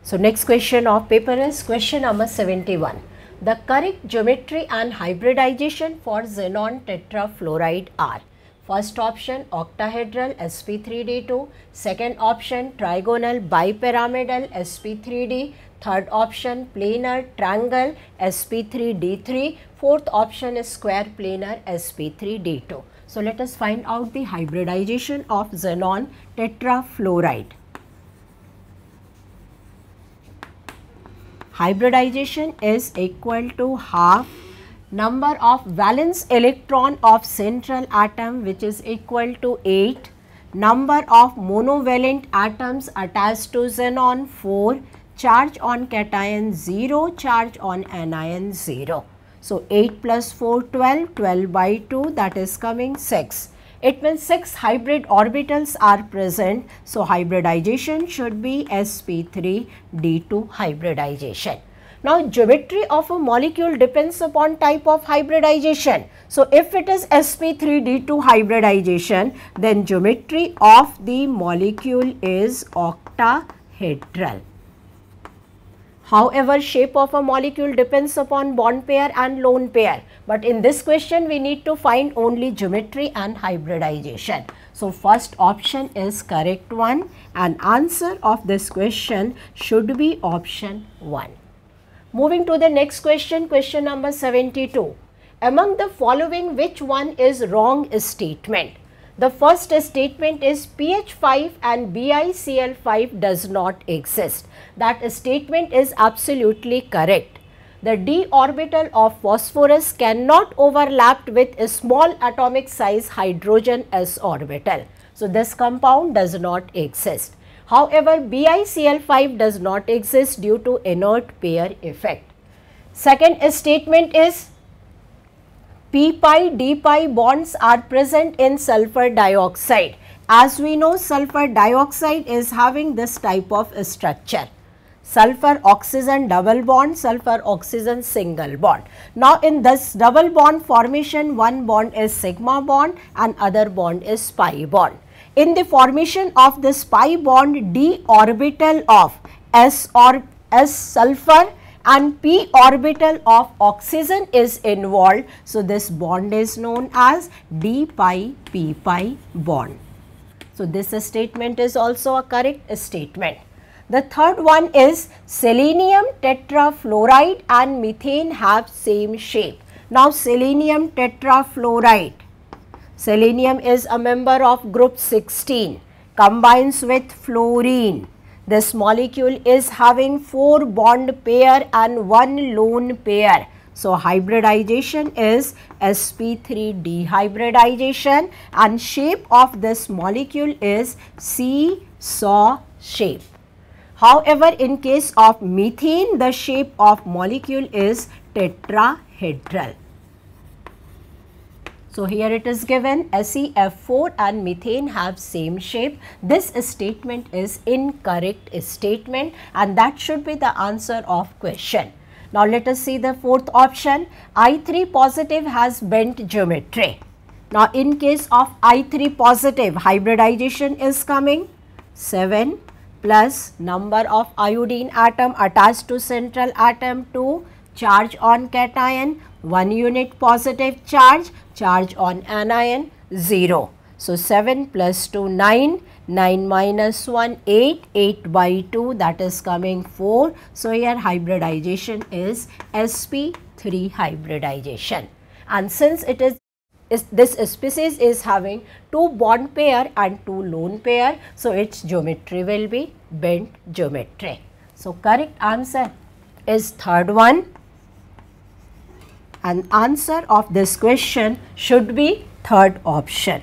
So next question of paper is question number 71. The correct geometry and hybridization for xenon tetrafluoride are: first option octahedral sp3d2, second option trigonal bipyramidal sp3d, third option planar triangle sp3d3, fourth option is square planar sp3d2. So let us find out the hybridization of xenon tetrafluoride. Hybridization is equal to half number of valence electron of central atom, which is equal to 8, number of monovalent atoms attached to xenon 4, charge on cation 0, charge on anion 0. So 8 plus 4 12, 12 by 2, that is coming 6. It means 6 hybrid orbitals are present. So hybridization should be sp3d2 hybridization. Now geometry of a molecule depends upon type of hybridization. So if it is sp3d2 hybridization, then geometry of the molecule is octahedral. However, shape of a molecule depends upon bond pair and lone pair, but in this question we need to find only geometry and hybridization. So first option is correct one, and answer of this question should be option 1. Moving to the next question, question number 72. Among the following, which one is wrong statement? The first statement is pH5 and BiCl5 does not exist. That statement is absolutely correct. The d orbital of phosphorus cannot overlap with a small atomic size hydrogen s orbital. So this compound does not exist. However, BiCl5 does not exist due to inert pair effect. Second statement is p-pi, d-pi bonds are present in sulfur dioxide. As we know, sulfur dioxide is having this type of structure: sulfur oxygen double bond, sulfur oxygen single bond. Now in this double bond formation, one bond is sigma bond and other bond is pi bond. In the formation of this pi bond, d orbital of s sulfur and p orbital of oxygen is involved. So this bond is known as d pi p pi bond. So this statement is also a correct statement. The third one is selenium tetrafluoride and methane have same shape. Now selenium tetrafluoride, selenium is a member of group 16, combines with fluorine. This molecule is having 4 bond pair and 1 lone pair. So hybridization is sp3d hybridization, and shape of this molecule is seesaw shape. However, in case of methane, the shape of molecule is tetrahedral. So here it is given SeF4 and methane have same shape. This statement is incorrect statement, and that should be the answer of question. Now let us see the fourth option. I3 positive has bent geometry. Now in case of I3 positive, hybridization is coming 7 plus number of iodine atom attached to central atom 2, charge on cation 1 unit positive charge, charge on anion 0. So 7 plus 2 9, 9 minus 1 8, 8 by 2, that is coming 4. So here hybridization is sp3 hybridization, and since it is this species is having 2 bond pair and 2 lone pair, so its geometry will be bent geometry. So correct answer is third one, and answer of this question should be third option.